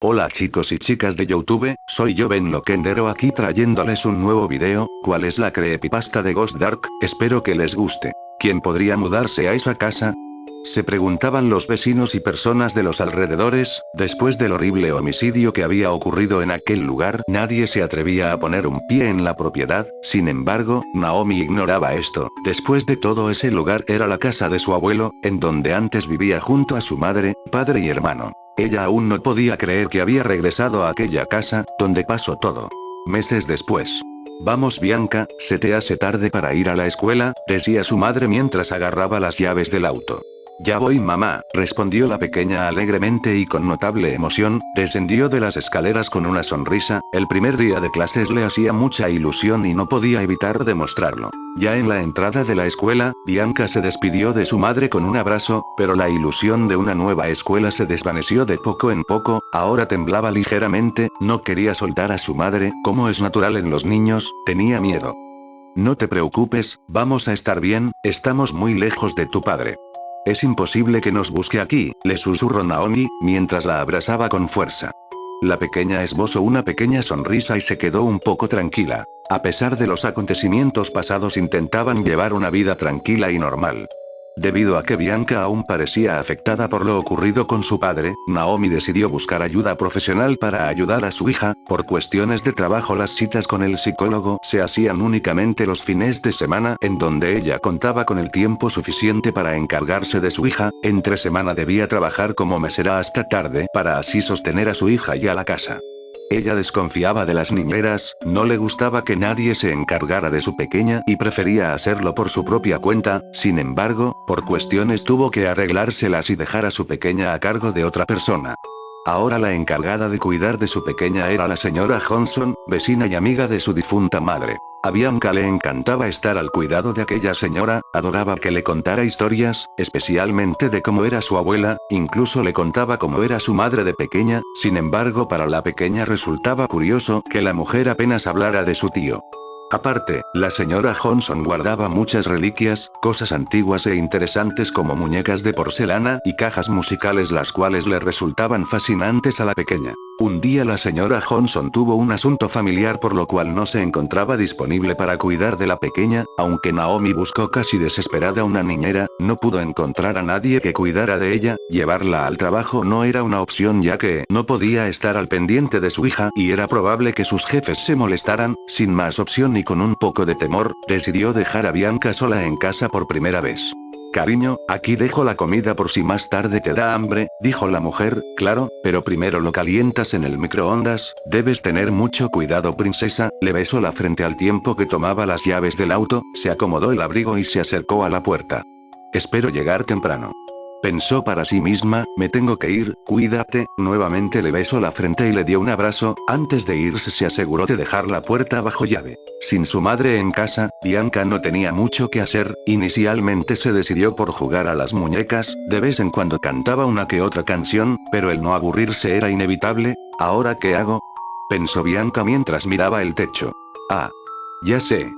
Hola chicos y chicas de YouTube, soy yo Ben Loquendero aquí trayéndoles un nuevo video. ¿Cuál es la creepypasta de Ghost Dark? Espero que les guste. ¿Quién podría mudarse a esa casa? Se preguntaban los vecinos y personas de los alrededores. Después del horrible homicidio que había ocurrido en aquel lugar, nadie se atrevía a poner un pie en la propiedad. Sin embargo, Naomi ignoraba esto. Después de todo, ese lugar era la casa de su abuelo, en donde antes vivía junto a su madre, padre y hermano. Ella aún no podía creer que había regresado a aquella casa, donde pasó todo. Meses después. Vamos Bianca, se te hace tarde para ir a la escuela, decía su madre mientras agarraba las llaves del auto. Ya voy mamá, respondió la pequeña alegremente y con notable emoción, descendió de las escaleras con una sonrisa. El primer día de clases le hacía mucha ilusión y no podía evitar demostrarlo. Ya en la entrada de la escuela, Bianca se despidió de su madre con un abrazo, pero la ilusión de una nueva escuela se desvaneció de poco en poco. Ahora temblaba ligeramente, no quería soltar a su madre, como es natural en los niños, tenía miedo. No te preocupes, vamos a estar bien, estamos muy lejos de tu padre. Es imposible que nos busque aquí, le susurró Naomi, mientras la abrazaba con fuerza. La pequeña esbozó una pequeña sonrisa y se quedó un poco tranquila. A pesar de los acontecimientos pasados, intentaban llevar una vida tranquila y normal. Debido a que Bianca aún parecía afectada por lo ocurrido con su padre, Naomi decidió buscar ayuda profesional para ayudar a su hija. Por cuestiones de trabajo, las citas con el psicólogo se hacían únicamente los fines de semana, en donde ella contaba con el tiempo suficiente para encargarse de su hija. Entre semana debía trabajar como mesera hasta tarde para así sostener a su hija y a la casa. Ella desconfiaba de las niñeras, no le gustaba que nadie se encargara de su pequeña y prefería hacerlo por su propia cuenta. Sin embargo, por cuestiones tuvo que arreglárselas y dejar a su pequeña a cargo de otra persona. Ahora la encargada de cuidar de su pequeña era la señora Johnson, vecina y amiga de su difunta madre. A Bianca le encantaba estar al cuidado de aquella señora, adoraba que le contara historias, especialmente de cómo era su abuela, incluso le contaba cómo era su madre de pequeña. Sin embargo, para la pequeña resultaba curioso que la mujer apenas hablara de su tío. Aparte, la señora Johnson guardaba muchas reliquias, cosas antiguas e interesantes como muñecas de porcelana y cajas musicales, las cuales le resultaban fascinantes a la pequeña. Un día la señora Johnson tuvo un asunto familiar por lo cual no se encontraba disponible para cuidar de la pequeña. Aunque Naomi buscó casi desesperada una niñera, no pudo encontrar a nadie que cuidara de ella. Llevarla al trabajo no era una opción ya que no podía estar al pendiente de su hija y era probable que sus jefes se molestaran. Sin más opción y con un poco de temor, decidió dejar a Bianca sola en casa por primera vez. Cariño, aquí dejo la comida por si más tarde te da hambre, dijo la mujer. Claro, pero primero lo calientas en el microondas. Debes tener mucho cuidado princesa. Le besó la frente al tiempo que tomaba las llaves del auto, se acomodó el abrigo y se acercó a la puerta. Espero llegar temprano. Pensó para sí misma, me tengo que ir, cuídate. Nuevamente le besó la frente y le dio un abrazo. Antes de irse se aseguró de dejar la puerta bajo llave. Sin su madre en casa, Bianca no tenía mucho que hacer. Inicialmente se decidió por jugar a las muñecas, de vez en cuando cantaba una que otra canción, pero el no aburrirse era inevitable. ¿Ahora qué hago?, pensó Bianca mientras miraba el techo. Ah. Ya sé,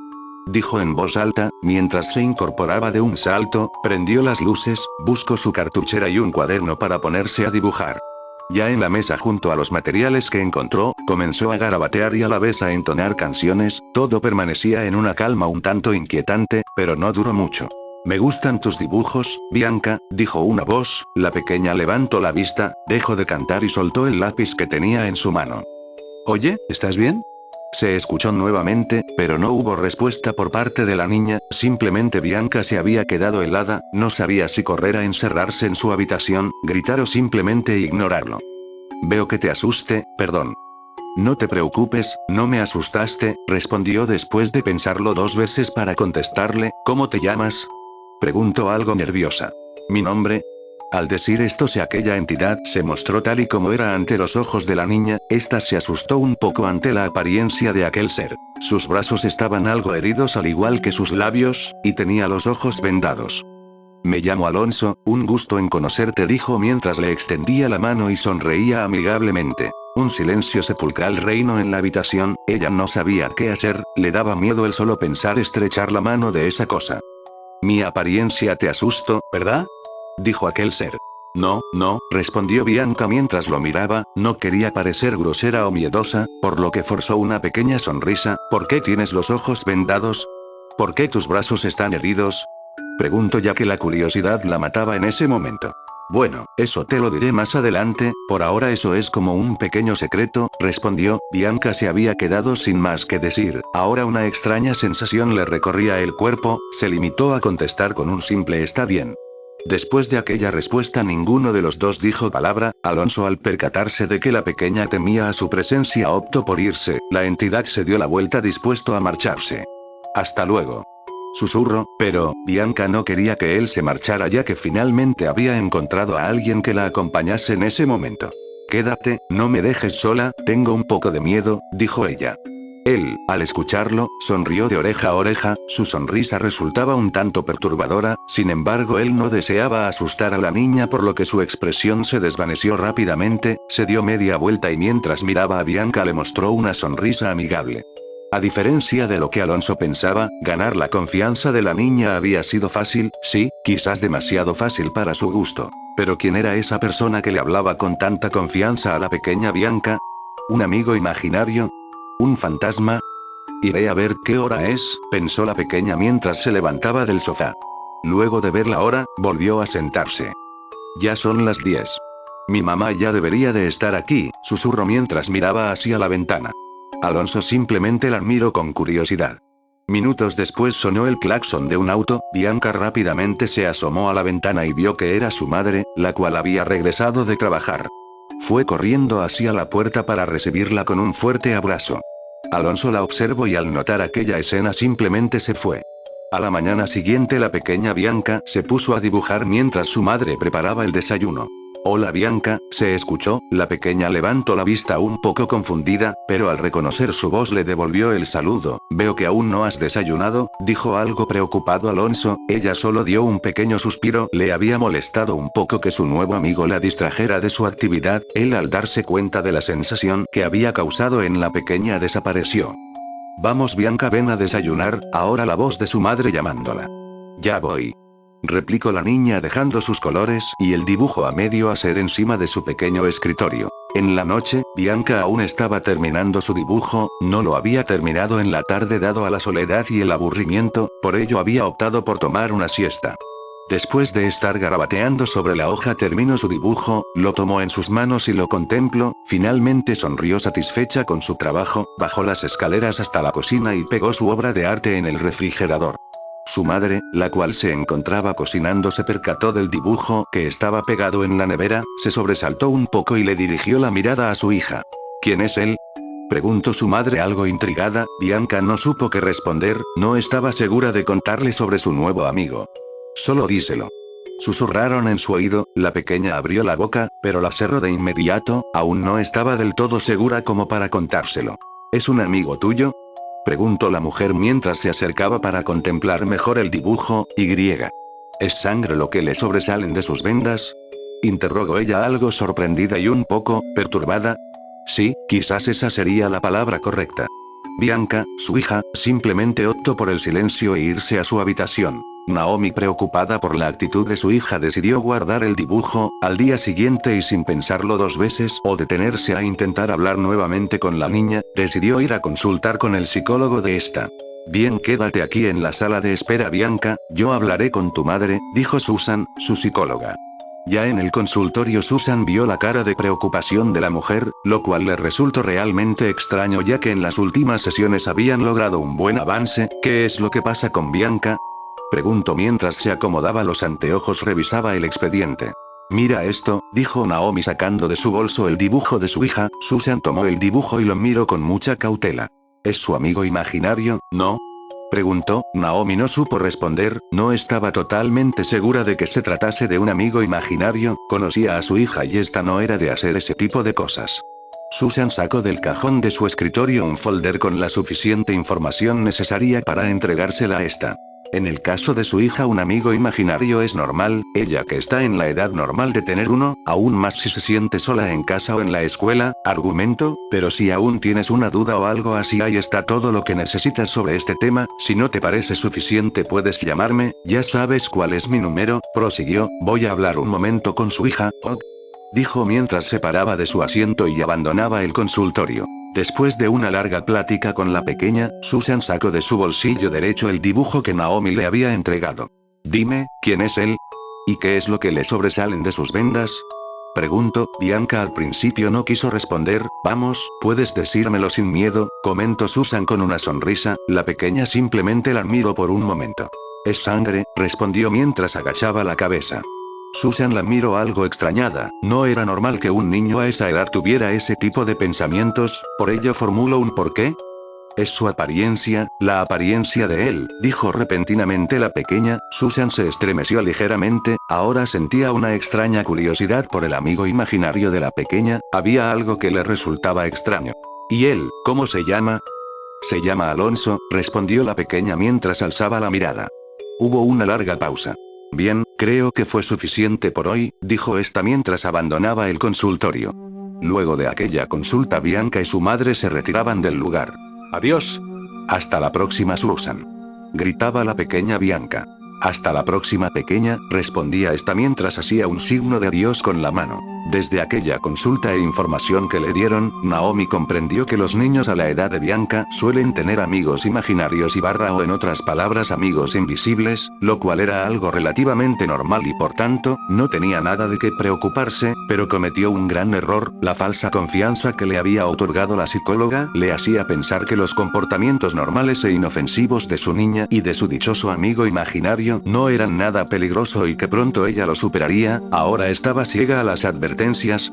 dijo en voz alta, mientras se incorporaba de un salto, prendió las luces, buscó su cartuchera y un cuaderno para ponerse a dibujar. Ya en la mesa junto a los materiales que encontró, comenzó a garabatear y a la vez a entonar canciones. Todo permanecía en una calma un tanto inquietante, pero no duró mucho. Me gustan tus dibujos, Bianca, dijo una voz. La pequeña levantó la vista, dejó de cantar y soltó el lápiz que tenía en su mano. Oye, ¿estás bien?, se escuchó nuevamente, pero no hubo respuesta por parte de la niña. Simplemente Bianca se había quedado helada, no sabía si correr a encerrarse en su habitación, gritar o simplemente ignorarlo. Veo que te asuste, perdón. No te preocupes, no me asustaste, respondió después de pensarlo 2 veces para contestarle. ¿Cómo te llamas?, preguntó algo nerviosa. Mi nombre. Al decir esto, aquella entidad se mostró tal y como era ante los ojos de la niña. Esta se asustó un poco ante la apariencia de aquel ser. Sus brazos estaban algo heridos al igual que sus labios, y tenía los ojos vendados. Me llamo Alonso, un gusto en conocerte, dijo mientras le extendía la mano y sonreía amigablemente. Un silencio sepulcral reinó en la habitación. Ella no sabía qué hacer, le daba miedo el solo pensar estrechar la mano de esa cosa. Mi apariencia te asustó, ¿verdad?, dijo aquel ser. No, no, respondió Bianca mientras lo miraba, no quería parecer grosera o miedosa, por lo que forzó una pequeña sonrisa. ¿Por qué tienes los ojos vendados? ¿Por qué tus brazos están heridos? Preguntó ya que la curiosidad la mataba en ese momento. Bueno, eso te lo diré más adelante, por ahora eso es como un pequeño secreto, respondió. Bianca se había quedado sin más que decir, ahora una extraña sensación le recorría el cuerpo, se limitó a contestar con un simple está bien. Después de aquella respuesta ninguno de los dos dijo palabra. Alonso, al percatarse de que la pequeña temía a su presencia, optó por irse. La entidad se dio la vuelta dispuesto a marcharse. Hasta luego. Susurró, pero Bianca no quería que él se marchara ya que finalmente había encontrado a alguien que la acompañase en ese momento. Quédate, no me dejes sola, tengo un poco de miedo, dijo ella. Él, al escucharlo, sonrió de oreja a oreja, su sonrisa resultaba un tanto perturbadora, sin embargo él no deseaba asustar a la niña por lo que su expresión se desvaneció rápidamente, se dio media vuelta y mientras miraba a Bianca le mostró una sonrisa amigable. A diferencia de lo que Alonso pensaba, ganar la confianza de la niña había sido fácil, sí, quizás demasiado fácil para su gusto. Pero ¿quién era esa persona que le hablaba con tanta confianza a la pequeña Bianca? ¿Un amigo imaginario? ¿Un fantasma? Iré a ver qué hora es, pensó la pequeña mientras se levantaba del sofá. Luego de ver la hora, volvió a sentarse. Ya son las 10. Mi mamá ya debería de estar aquí, susurró mientras miraba hacia la ventana. Alonso simplemente la miró con curiosidad. Minutos después sonó el claxon de un auto. Bianca rápidamente se asomó a la ventana y vio que era su madre, la cual había regresado de trabajar. Fue corriendo hacia la puerta para recibirla con un fuerte abrazo. Alonso la observó y al notar aquella escena simplemente se fue. A la mañana siguiente la pequeña Bianca se puso a dibujar mientras su madre preparaba el desayuno. Hola Bianca, se escuchó. La pequeña levantó la vista un poco confundida, pero al reconocer su voz le devolvió el saludo. Veo que aún no has desayunado, dijo algo preocupado Alonso. Ella solo dio un pequeño suspiro. Le había molestado un poco que su nuevo amigo la distrajera de su actividad. Él, al darse cuenta de la sensación que había causado en la pequeña, desapareció. Vamos Bianca, ven a desayunar, ahora la voz de su madre llamándola. Ya voy. Replicó la niña dejando sus colores y el dibujo a medio hacer encima de su pequeño escritorio. En la noche, Bianca aún estaba terminando su dibujo, no lo había terminado en la tarde dado a la soledad y el aburrimiento, por ello había optado por tomar una siesta. Después de estar garabateando sobre la hoja terminó su dibujo, lo tomó en sus manos y lo contempló, finalmente sonrió satisfecha con su trabajo, bajó las escaleras hasta la cocina y pegó su obra de arte en el refrigerador. Su madre, la cual se encontraba cocinando, se percató del dibujo que estaba pegado en la nevera, se sobresaltó un poco y le dirigió la mirada a su hija. ¿Quién es él?, preguntó su madre algo intrigada. Bianca no supo qué responder, no estaba segura de contarle sobre su nuevo amigo. Solo díselo. Susurraron en su oído. La pequeña abrió la boca, pero la cerró de inmediato, aún no estaba del todo segura como para contárselo. ¿Es un amigo tuyo?, preguntó la mujer mientras se acercaba para contemplar mejor el dibujo. ¿Es sangre lo que le sobresalen de sus vendas?, interrogó ella algo sorprendida y un poco perturbada. Sí, quizás esa sería la palabra correcta. Bianca, su hija, simplemente optó por el silencio e irse a su habitación. Naomi, preocupada por la actitud de su hija, decidió guardar el dibujo. Al día siguiente, y sin pensarlo dos veces o detenerse a intentar hablar nuevamente con la niña, decidió ir a consultar con el psicólogo de esta. Bien, quédate aquí en la sala de espera Bianca, yo hablaré con tu madre, dijo Susan, su psicóloga. Ya en el consultorio Susan vio la cara de preocupación de la mujer, lo cual le resultó realmente extraño ya que en las últimas sesiones habían logrado un buen avance. ¿Qué es lo que pasa con Bianca?, preguntó mientras se acomodaba los anteojos. Revisaba el expediente. Mira esto, dijo Naomi sacando de su bolso el dibujo de su hija. Susan tomó el dibujo y lo miró con mucha cautela. ¿Es su amigo imaginario, no?, preguntó. Naomi no supo responder, no estaba totalmente segura de que se tratase de un amigo imaginario, conocía a su hija y esta no era de hacer ese tipo de cosas. Susan sacó del cajón de su escritorio un folder con la suficiente información necesaria para entregársela a esta. En el caso de su hija un amigo imaginario es normal, ella que está en la edad normal de tener uno, aún más si se siente sola en casa o en la escuela, argumento, pero si aún tienes una duda o algo así ahí está todo lo que necesitas sobre este tema, si no te parece suficiente puedes llamarme, ya sabes cuál es mi número, prosiguió, voy a hablar un momento con su hija, ¿ok? Dijo mientras se paraba de su asiento y abandonaba el consultorio. Después de una larga plática con la pequeña, Susan sacó de su bolsillo derecho el dibujo que Naomi le había entregado. Dime, ¿quién es él? ¿Y qué es lo que le sobresalen de sus vendas? Preguntó. Bianca al principio no quiso responder. Vamos, puedes decírmelo sin miedo, comentó Susan con una sonrisa, la pequeña simplemente la miró por un momento. Es sangre, respondió mientras agachaba la cabeza. Susan la miró algo extrañada, no era normal que un niño a esa edad tuviera ese tipo de pensamientos, por ello formuló un ¿por qué? Es su apariencia, la apariencia de él, dijo repentinamente la pequeña. Susan se estremeció ligeramente, ahora sentía una extraña curiosidad por el amigo imaginario de la pequeña, había algo que le resultaba extraño. ¿Y él, cómo se llama? Se llama Alonso, respondió la pequeña mientras alzaba la mirada. Hubo una larga pausa. Bien, creo que fue suficiente por hoy, dijo esta mientras abandonaba el consultorio. Luego de aquella consulta Bianca y su madre se retiraban del lugar. Adiós. Hasta la próxima Susan. Gritaba la pequeña Bianca. Hasta la próxima pequeña, respondía esta mientras hacía un signo de adiós con la mano. Desde aquella consulta e información que le dieron, Naomi comprendió que los niños a la edad de Bianca suelen tener amigos imaginarios o en otras palabras amigos invisibles, lo cual era algo relativamente normal y por tanto, no tenía nada de qué preocuparse, pero cometió un gran error, la falsa confianza que le había otorgado la psicóloga le hacía pensar que los comportamientos normales e inofensivos de su niña y de su dichoso amigo imaginario no eran nada peligroso y que pronto ella lo superaría, ahora estaba ciega a las advertencias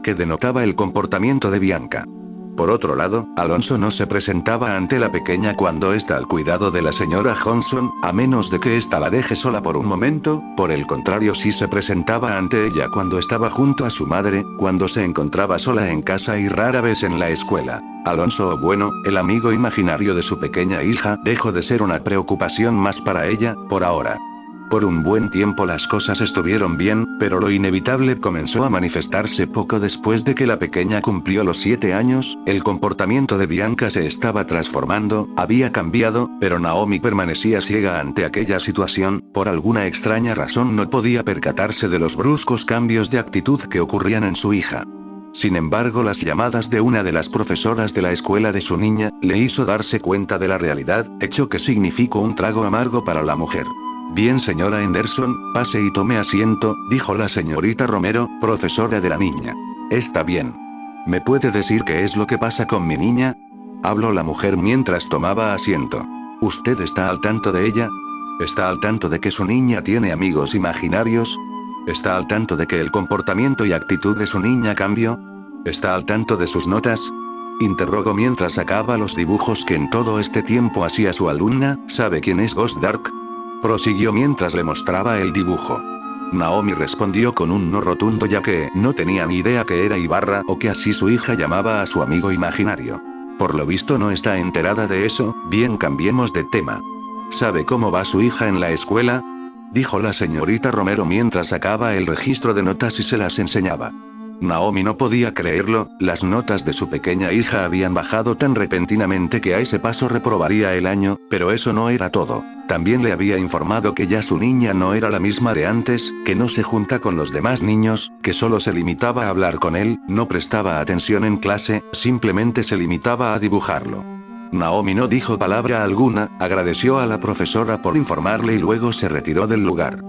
que denotaba el comportamiento de Bianca. Por otro lado, Alonso no se presentaba ante la pequeña cuando está al cuidado de la señora Johnson, a menos de que ésta la deje sola por un momento, por el contrario sí se presentaba ante ella cuando estaba junto a su madre, cuando se encontraba sola en casa y rara vez en la escuela. Alonso, bueno, el amigo imaginario de su pequeña hija, dejó de ser una preocupación más para ella, por ahora. Por un buen tiempo las cosas estuvieron bien, pero lo inevitable comenzó a manifestarse poco después de que la pequeña cumplió los 7 años, el comportamiento de Bianca se estaba transformando, había cambiado, pero Naomi permanecía ciega ante aquella situación, por alguna extraña razón no podía percatarse de los bruscos cambios de actitud que ocurrían en su hija. Sin embargo, las llamadas de una de las profesoras de la escuela de su niña, le hizo darse cuenta de la realidad, hecho que significó un trago amargo para la mujer. Bien señora Henderson, pase y tome asiento, dijo la señorita Romero, profesora de la niña. Está bien. ¿Me puede decir qué es lo que pasa con mi niña? Habló la mujer mientras tomaba asiento. ¿Usted está al tanto de ella? ¿Está al tanto de que su niña tiene amigos imaginarios? ¿Está al tanto de que el comportamiento y actitud de su niña cambió? ¿Está al tanto de sus notas? Interrogó mientras sacaba los dibujos que en todo este tiempo hacía su alumna. ¿Sabe quién es Ghost Dark? Prosiguió mientras le mostraba el dibujo. Naomi respondió con un no rotundo ya que no tenía ni idea que era Ibarra o que así su hija llamaba a su amigo imaginario. Por lo visto no está enterada de eso, bien cambiemos de tema. ¿Sabe cómo va su hija en la escuela? Dijo la señorita Romero mientras sacaba el registro de notas y se las enseñaba. Naomi no podía creerlo, las notas de su pequeña hija habían bajado tan repentinamente que a ese paso reprobaría el año, pero eso no era todo. También le había informado que ya su niña no era la misma de antes, que no se junta con los demás niños, que solo se limitaba a hablar con él, no prestaba atención en clase, simplemente se limitaba a dibujarlo. Naomi no dijo palabra alguna, agradeció a la profesora por informarle y luego se retiró del lugar.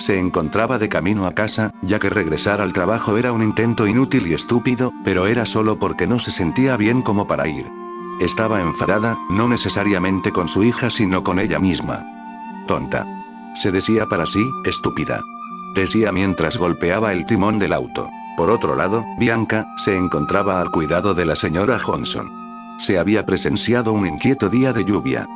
Se encontraba de camino a casa, ya que regresar al trabajo era un intento inútil y estúpido, pero era solo porque no se sentía bien como para ir. Estaba enfadada, no necesariamente con su hija sino con ella misma. Tonta. Se decía para sí, estúpida. Decía mientras golpeaba el timón del auto. Por otro lado, Bianca, se encontraba al cuidado de la señora Johnson. Se había presenciado un inquieto día de lluvia.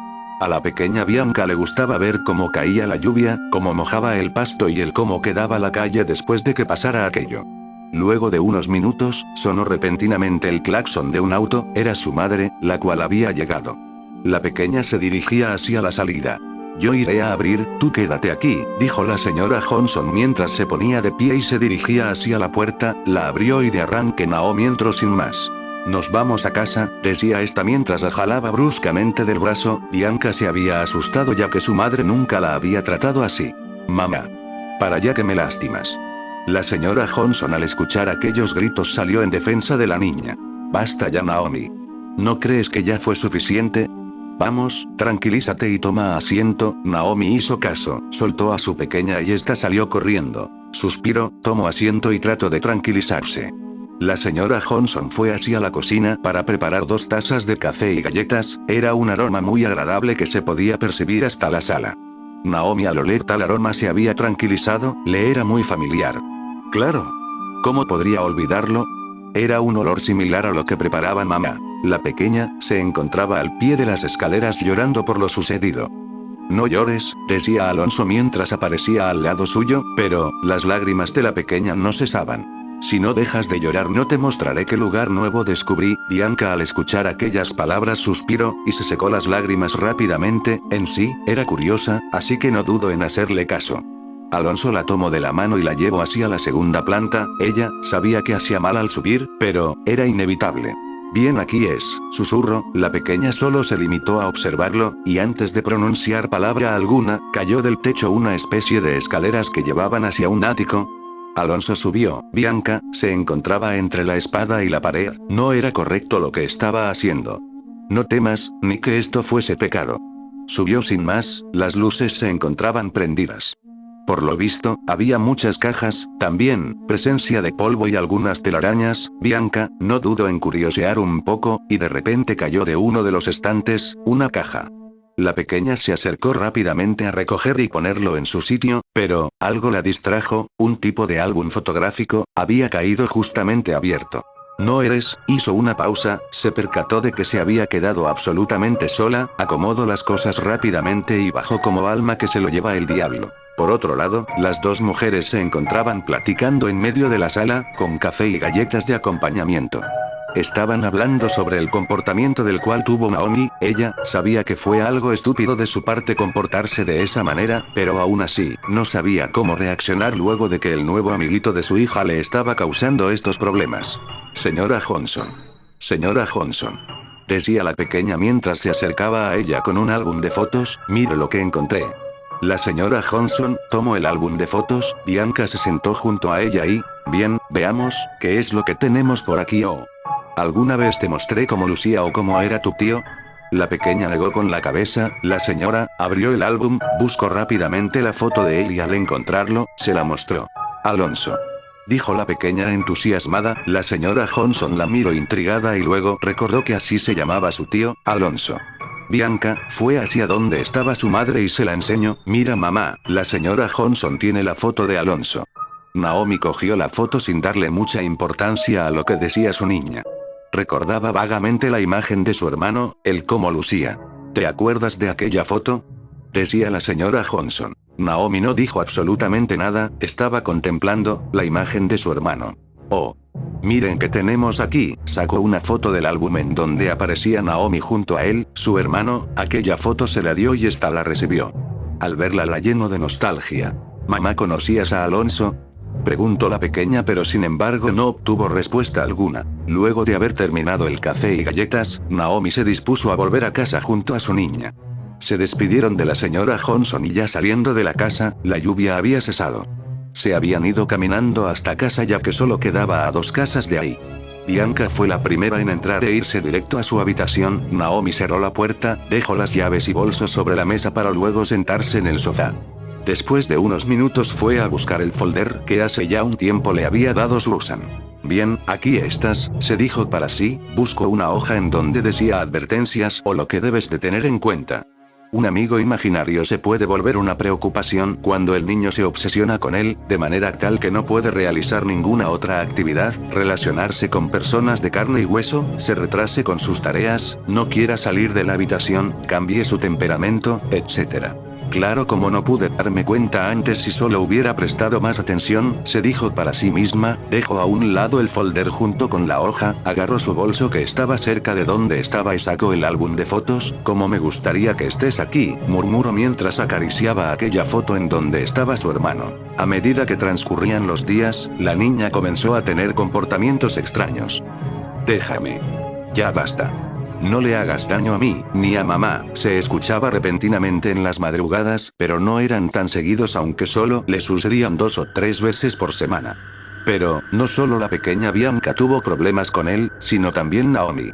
A la pequeña Bianca le gustaba ver cómo caía la lluvia, cómo mojaba el pasto y el cómo quedaba la calle después de que pasara aquello. Luego de unos minutos, sonó repentinamente el claxon de un auto, era su madre, la cual había llegado. La pequeña se dirigía hacia la salida. Yo iré a abrir, tú quédate aquí, dijo la señora Johnson mientras se ponía de pie y se dirigía hacia la puerta, la abrió y de arranque Naomi entró sin más. Nos vamos a casa, decía esta mientras la jalaba bruscamente del brazo. Bianca se había asustado ya que su madre nunca la había tratado así. Mamá. Para allá que me lastimas. La señora Johnson al escuchar aquellos gritos salió en defensa de la niña. Basta ya, Naomi. ¿No crees que ya fue suficiente? Vamos, tranquilízate y toma asiento. Naomi hizo caso, soltó a su pequeña y esta salió corriendo. Suspiró, tomó asiento y trató de tranquilizarse. La señora Johnson fue hacia la cocina para preparar 2 tazas de café y galletas, era un aroma muy agradable que se podía percibir hasta la sala. Naomi al oler tal aroma se había tranquilizado, le era muy familiar. Claro. ¿Cómo podría olvidarlo? Era un olor similar a lo que preparaba mamá. La pequeña se encontraba al pie de las escaleras llorando por lo sucedido. No llores, decía Alonso mientras aparecía al lado suyo, pero las lágrimas de la pequeña no cesaban. Si no dejas de llorar no te mostraré qué lugar nuevo descubrí. Bianca al escuchar aquellas palabras suspiró, y se secó las lágrimas rápidamente. En sí, era curiosa, así que no dudó en hacerle caso. Alonso la tomó de la mano y la llevó hacia la segunda planta. Ella sabía que hacía mal al subir, pero era inevitable. Bien, aquí es, susurró. La pequeña solo se limitó a observarlo, y antes de pronunciar palabra alguna, cayó del techo una especie de escaleras que llevaban hacia un ático. Alonso subió. Bianca se encontraba entre la espada y la pared. No era correcto lo que estaba haciendo. No temas, ni que esto fuese pecado. Subió sin más, las luces se encontraban prendidas. Por lo visto, había muchas cajas, también, presencia de polvo y algunas telarañas. Bianca no dudó en curiosear un poco, y de repente cayó de uno de los estantes, una caja. La pequeña se acercó rápidamente a recoger y ponerlo en su sitio, pero, algo la distrajo, un tipo de álbum fotográfico, había caído justamente abierto. No eres, hizo una pausa, se percató de que se había quedado absolutamente sola, acomodó las cosas rápidamente y bajó como alma que se lo lleva el diablo. Por otro lado, las 2 mujeres se encontraban platicando en medio de la sala, con café y galletas de acompañamiento. Estaban hablando sobre el comportamiento del cual tuvo Naomi. Ella sabía que fue algo estúpido de su parte comportarse de esa manera, pero aún así, no sabía cómo reaccionar luego de que el nuevo amiguito de su hija le estaba causando estos problemas. Señora Johnson. Señora Johnson. Decía la pequeña mientras se acercaba a ella con un álbum de fotos. Mire lo que encontré. La señora Johnson tomó el álbum de fotos. Bianca se sentó junto a ella y, bien, veamos, ¿qué es lo que tenemos por aquí? Oh. ¿Alguna vez te mostré cómo lucía o cómo era tu tío? La pequeña negó con la cabeza. La señora abrió el álbum, buscó rápidamente la foto de él y al encontrarlo, se la mostró. Alonso. Dijo la pequeña entusiasmada. La señora Johnson la miró intrigada y luego recordó que así se llamaba su tío, Alonso. Bianca fue hacia donde estaba su madre y se la enseñó. Mira, mamá, la señora Johnson tiene la foto de Alonso. Naomi cogió la foto sin darle mucha importancia a lo que decía su niña. Recordaba vagamente la imagen de su hermano, el cómo lucía. ¿Te acuerdas de aquella foto? Decía la señora Johnson. Naomi no dijo absolutamente nada, estaba contemplando la imagen de su hermano. Oh. Miren que tenemos aquí, sacó una foto del álbum en donde aparecía Naomi junto a él, su hermano. Aquella foto se la dio y esta la recibió. Al verla la llenó de nostalgia. ¿Mamá, conocías a Alonso? Preguntó la pequeña, pero sin embargo no obtuvo respuesta alguna. Luego de haber terminado el café y galletas, Naomi se dispuso a volver a casa junto a su niña. Se despidieron de la señora Johnson y ya saliendo de la casa, la lluvia había cesado. Se habían ido caminando hasta casa ya que solo quedaba a 2 casas de ahí. Bianca fue la primera en entrar e irse directo a su habitación. Naomi cerró la puerta, dejó las llaves y bolsos sobre la mesa para luego sentarse en el sofá. Después de unos minutos fue a buscar el folder que hace ya un tiempo le había dado Susan. Bien, aquí estás, se dijo para sí, buscó una hoja en donde decía advertencias o lo que debes de tener en cuenta. Un amigo imaginario se puede volver una preocupación cuando el niño se obsesiona con él, de manera tal que no puede realizar ninguna otra actividad, relacionarse con personas de carne y hueso, se retrase con sus tareas, no quiera salir de la habitación, cambie su temperamento, etc. Claro, como no pude darme cuenta antes si solo hubiera prestado más atención, se dijo para sí misma, dejó a un lado el folder junto con la hoja, agarró su bolso que estaba cerca de donde estaba y sacó el álbum de fotos, como me gustaría que estés aquí, murmuró mientras acariciaba aquella foto en donde estaba su hermano. A medida que transcurrían los días, la niña comenzó a tener comportamientos extraños. Déjame. Ya basta. No le hagas daño a mí, ni a mamá, se escuchaba repentinamente en las madrugadas, pero no eran tan seguidos aunque solo le sucedían 2 o 3 veces por semana. Pero, no solo la pequeña Bianca tuvo problemas con él, sino también Naomi.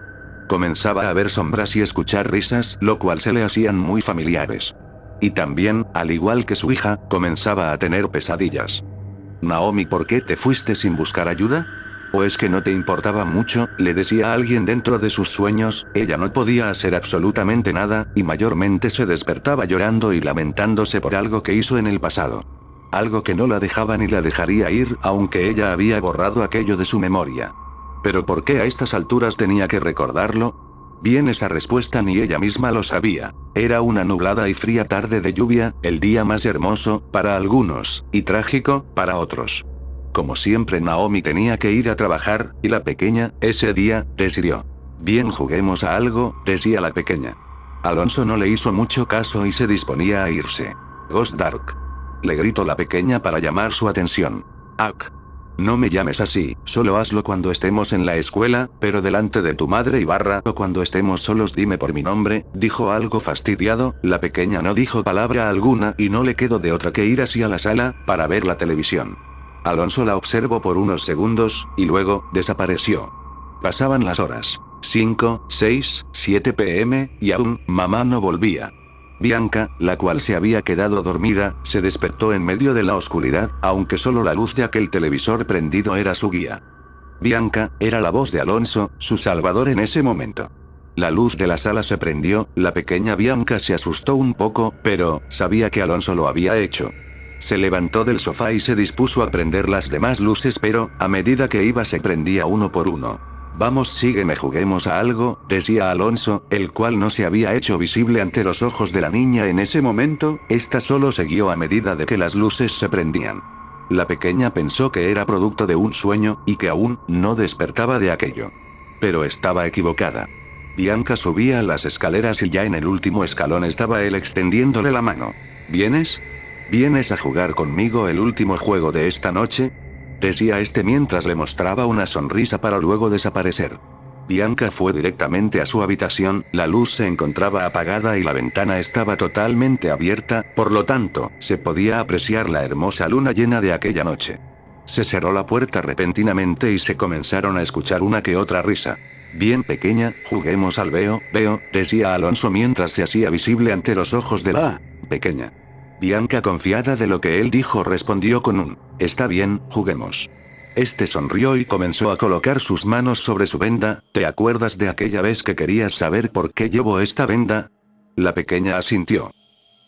Comenzaba a ver sombras y escuchar risas, lo cual se le hacían muy familiares. Y también, al igual que su hija, comenzaba a tener pesadillas. Naomi, ¿por qué te fuiste sin buscar ayuda? ¿O es que no te importaba mucho? Le decía a alguien dentro de sus sueños, ella no podía hacer absolutamente nada, y mayormente se despertaba llorando y lamentándose por algo que hizo en el pasado. Algo que no la dejaba ni la dejaría ir, aunque ella había borrado aquello de su memoria. ¿Pero por qué a estas alturas tenía que recordarlo? Bien, esa respuesta ni ella misma lo sabía. Era una nublada y fría tarde de lluvia, el día más hermoso, para algunos, y trágico, para otros. Como siempre, Naomi tenía que ir a trabajar, y la pequeña, ese día, decidió. Bien, juguemos a algo, decía la pequeña. Alonso no le hizo mucho caso y se disponía a irse. Ghost Dark. Le gritó la pequeña para llamar su atención. Ak. No me llames así, solo hazlo cuando estemos en la escuela, pero delante de tu madre o cuando estemos solos dime por mi nombre, dijo algo fastidiado, la pequeña no dijo palabra alguna y no le quedó de otra que ir hacia la sala, para ver la televisión. Alonso la observó por unos segundos, y luego, desapareció. Pasaban las horas. 5, 6, 7 p.m., y aún, mamá no volvía. Bianca, la cual se había quedado dormida, se despertó en medio de la oscuridad, aunque solo la luz de aquel televisor prendido era su guía. Bianca, era la voz de Alonso, su salvador en ese momento. La luz de la sala se prendió, la pequeña Bianca se asustó un poco, pero, sabía que Alonso lo había hecho. Se levantó del sofá y se dispuso a prender las demás luces, pero, a medida que iba se prendía uno por uno. Vamos, sígueme, juguemos a algo, decía Alonso, el cual no se había hecho visible ante los ojos de la niña en ese momento, esta solo siguió a medida de que las luces se prendían. La pequeña pensó que era producto de un sueño, y que aún no despertaba de aquello. Pero estaba equivocada. Bianca subía las escaleras y ya en el último escalón estaba él extendiéndole la mano. ¿Vienes? ¿Vienes a jugar conmigo el último juego de esta noche? Decía este mientras le mostraba una sonrisa para luego desaparecer. Bianca fue directamente a su habitación, la luz se encontraba apagada y la ventana estaba totalmente abierta, por lo tanto, se podía apreciar la hermosa luna llena de aquella noche. Se cerró la puerta repentinamente y se comenzaron a escuchar una que otra risa. Bien, pequeña, juguemos al veo, decía Alonso mientras se hacía visible ante los ojos de la pequeña. Bianca, confiada de lo que él dijo, respondió con un está bien, juguemos. Este sonrió y comenzó a colocar sus manos sobre su venda. ¿Te acuerdas de aquella vez que querías saber por qué llevo esta venda? La pequeña asintió.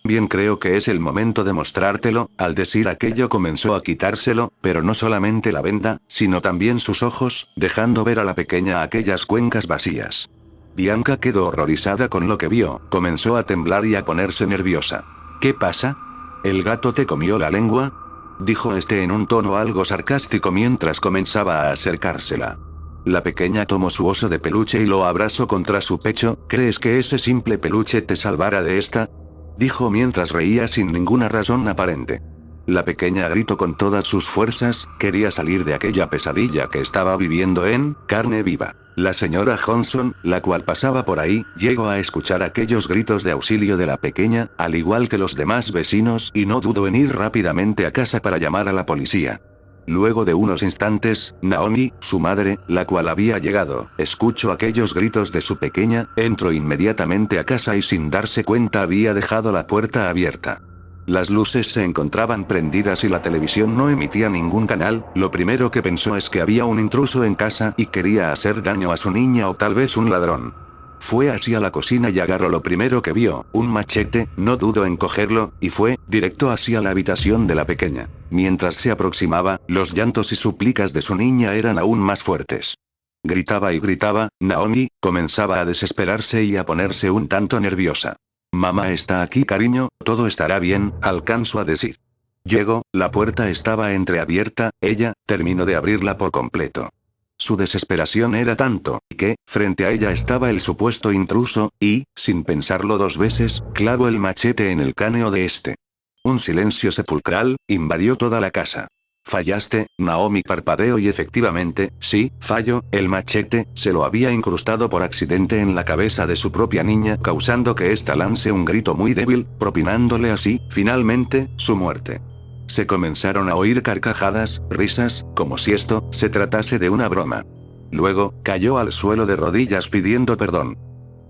Bien, creo que es el momento de mostrártelo. Al decir aquello comenzó a quitárselo, pero no solamente la venda, sino también sus ojos, dejando ver a la pequeña aquellas cuencas vacías. Bianca quedó horrorizada con lo que vio, comenzó a temblar y a ponerse nerviosa. ¿Qué pasa? ¿El gato te comió la lengua? Dijo este en un tono algo sarcástico mientras comenzaba a acercársela. La pequeña tomó su oso de peluche y lo abrazó contra su pecho. ¿Crees que ese simple peluche te salvará de esta? Dijo mientras reía sin ninguna razón aparente. La pequeña gritó con todas sus fuerzas, quería salir de aquella pesadilla que estaba viviendo en carne viva. La señora Johnson, la cual pasaba por ahí, llegó a escuchar aquellos gritos de auxilio de la pequeña, al igual que los demás vecinos, y no dudó en ir rápidamente a casa para llamar a la policía. Luego de unos instantes, Naomi, su madre, la cual había llegado, escuchó aquellos gritos de su pequeña, entró inmediatamente a casa y sin darse cuenta había dejado la puerta abierta. Las luces se encontraban prendidas y la televisión no emitía ningún canal. Lo primero que pensó es que había un intruso en casa y quería hacer daño a su niña o tal vez un ladrón. Fue hacia la cocina y agarró lo primero que vio, un machete, no dudó en cogerlo, y fue directo hacia la habitación de la pequeña. Mientras se aproximaba, los llantos y súplicas de su niña eran aún más fuertes. Gritaba y gritaba, Naomi comenzaba a desesperarse y a ponerse un tanto nerviosa. Mamá está aquí, cariño, todo estará bien, alcanzo a decir. Llego, la puerta estaba entreabierta, ella terminó de abrirla por completo. Su desesperación era tanto, que, frente a ella estaba el supuesto intruso, y, sin pensarlo dos veces, clavó el machete en el cráneo de este. Un silencio sepulcral invadió toda la casa. Fallaste, Naomi parpadeó y efectivamente, sí, falló, el machete se lo había incrustado por accidente en la cabeza de su propia niña, causando que ésta lance un grito muy débil, propinándole así, finalmente, su muerte. Se comenzaron a oír carcajadas, risas, como si esto se tratase de una broma. Luego, cayó al suelo de rodillas pidiendo perdón.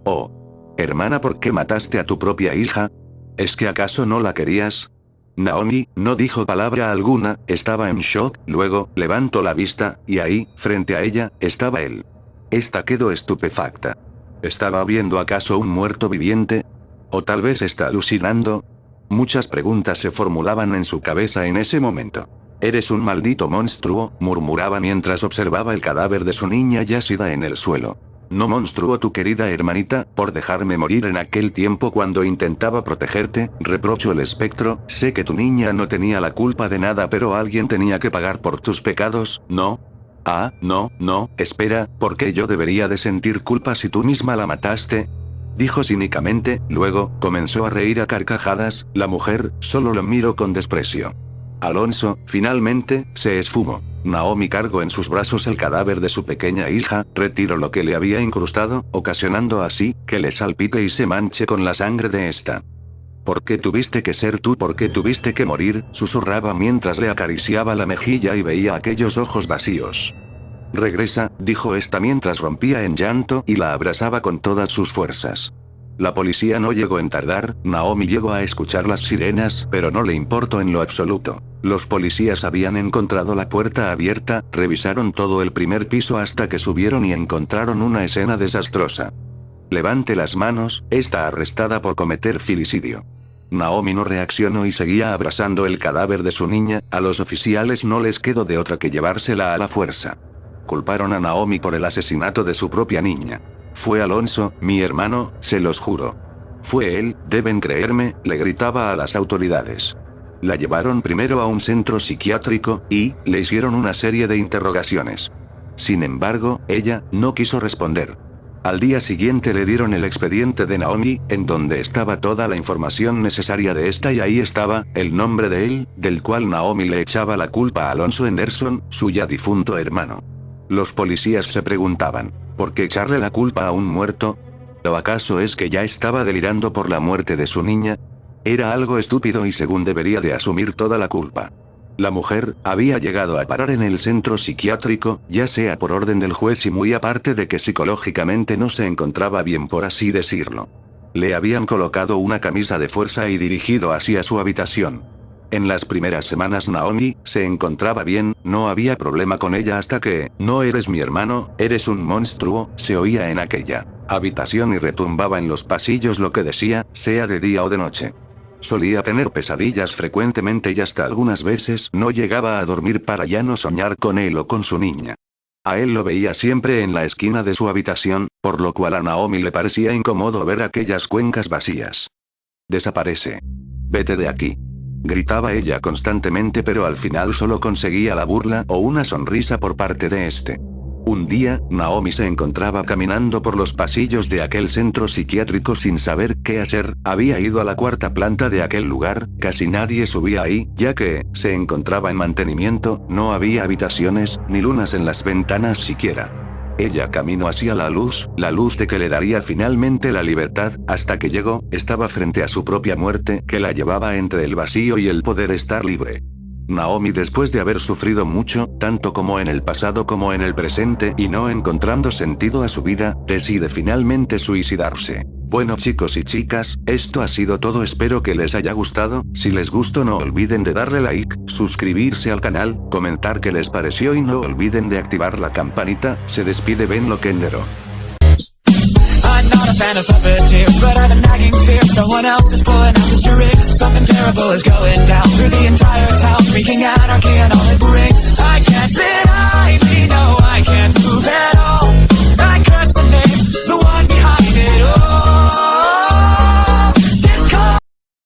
Oh. Hermana, ¿por qué mataste a tu propia hija? ¿Es que acaso no la querías? Naomi no dijo palabra alguna, estaba en shock, luego, levantó la vista, y ahí, frente a ella, estaba él. Esta quedó estupefacta. ¿Estaba viendo acaso un muerto viviente? ¿O tal vez está alucinando? Muchas preguntas se formulaban en su cabeza en ese momento. «Eres un maldito monstruo», murmuraba mientras observaba el cadáver de su niña yacida en el suelo. «No monstruo tu querida hermanita, por dejarme morir en aquel tiempo cuando intentaba protegerte», reprochó el espectro, «sé que tu niña no tenía la culpa de nada, pero alguien tenía que pagar por tus pecados, ¿no?» «Ah, no, espera, ¿por qué yo debería de sentir culpa si tú misma la mataste?», dijo cínicamente, luego, comenzó a reír a carcajadas, la mujer, solo lo miró con desprecio. Alonso, finalmente, se esfumó. Naomi cargó en sus brazos el cadáver de su pequeña hija, retiró lo que le había incrustado, ocasionando así, que le salpique y se manche con la sangre de esta. «¿Por qué tuviste que ser tú? ¿Por qué tuviste que morir?», susurraba mientras le acariciaba la mejilla y veía aquellos ojos vacíos. «Regresa», dijo esta mientras rompía en llanto y la abrazaba con todas sus fuerzas. La policía no llegó en tardar, Naomi llegó a escuchar las sirenas, pero no le importó en lo absoluto. Los policías habían encontrado la puerta abierta, revisaron todo el primer piso hasta que subieron y encontraron una escena desastrosa. «Levante las manos, está arrestada por cometer filicidio». Naomi no reaccionó y seguía abrazando el cadáver de su niña, a los oficiales no les quedó de otra que llevársela a la fuerza. Culparon a Naomi por el asesinato de su propia niña. «Fue Alonso, mi hermano, se los juro. Fue él, deben creerme», le gritaba a las autoridades. La llevaron primero a un centro psiquiátrico, y le hicieron una serie de interrogaciones. Sin embargo, ella no quiso responder. Al día siguiente le dieron el expediente de Naomi, en donde estaba toda la información necesaria de esta y ahí estaba, el nombre de él, del cual Naomi le echaba la culpa a Alonso Henderson, su ya difunto hermano. Los policías se preguntaban, ¿por qué echarle la culpa a un muerto? ¿O acaso es que ya estaba delirando por la muerte de su niña? Era algo estúpido y según debería de asumir toda la culpa. La mujer había llegado a parar en el centro psiquiátrico, ya sea por orden del juez y muy aparte de que psicológicamente no se encontraba bien, por así decirlo. Le habían colocado una camisa de fuerza y dirigido hacia su habitación. En las primeras semanas Naomi se encontraba bien, no había problema con ella hasta que, «No eres mi hermano, eres un monstruo», se oía en aquella habitación y retumbaba en los pasillos lo que decía, sea de día o de noche. Solía tener pesadillas frecuentemente y hasta algunas veces no llegaba a dormir para ya no soñar con él o con su niña. A él lo veía siempre en la esquina de su habitación, por lo cual a Naomi le parecía incómodo ver aquellas cuencas vacías. «Desaparece. Vete de aquí», gritaba ella constantemente, pero al final solo conseguía la burla o una sonrisa por parte de este. Un día, Naomi se encontraba caminando por los pasillos de aquel centro psiquiátrico sin saber qué hacer, había ido a la cuarta planta de aquel lugar, casi nadie subía ahí, ya que se encontraba en mantenimiento, no había habitaciones, ni lunas en las ventanas siquiera. Ella caminó hacia la luz de que le daría finalmente la libertad, hasta que llegó, estaba frente a su propia muerte, que la llevaba entre el vacío y el poder estar libre. Naomi, después de haber sufrido mucho, tanto como en el pasado como en el presente, y no encontrando sentido a su vida, decide finalmente suicidarse. Bueno chicos y chicas, esto ha sido todo, espero que les haya gustado, si les gustó no olviden de darle like, suscribirse al canal, comentar qué les pareció y no olviden de activar la campanita, se despide Ben Loquendero. I'm not a fan of puppeteers, but I have a nagging fear someone else is pulling out the strings. Something terrible is going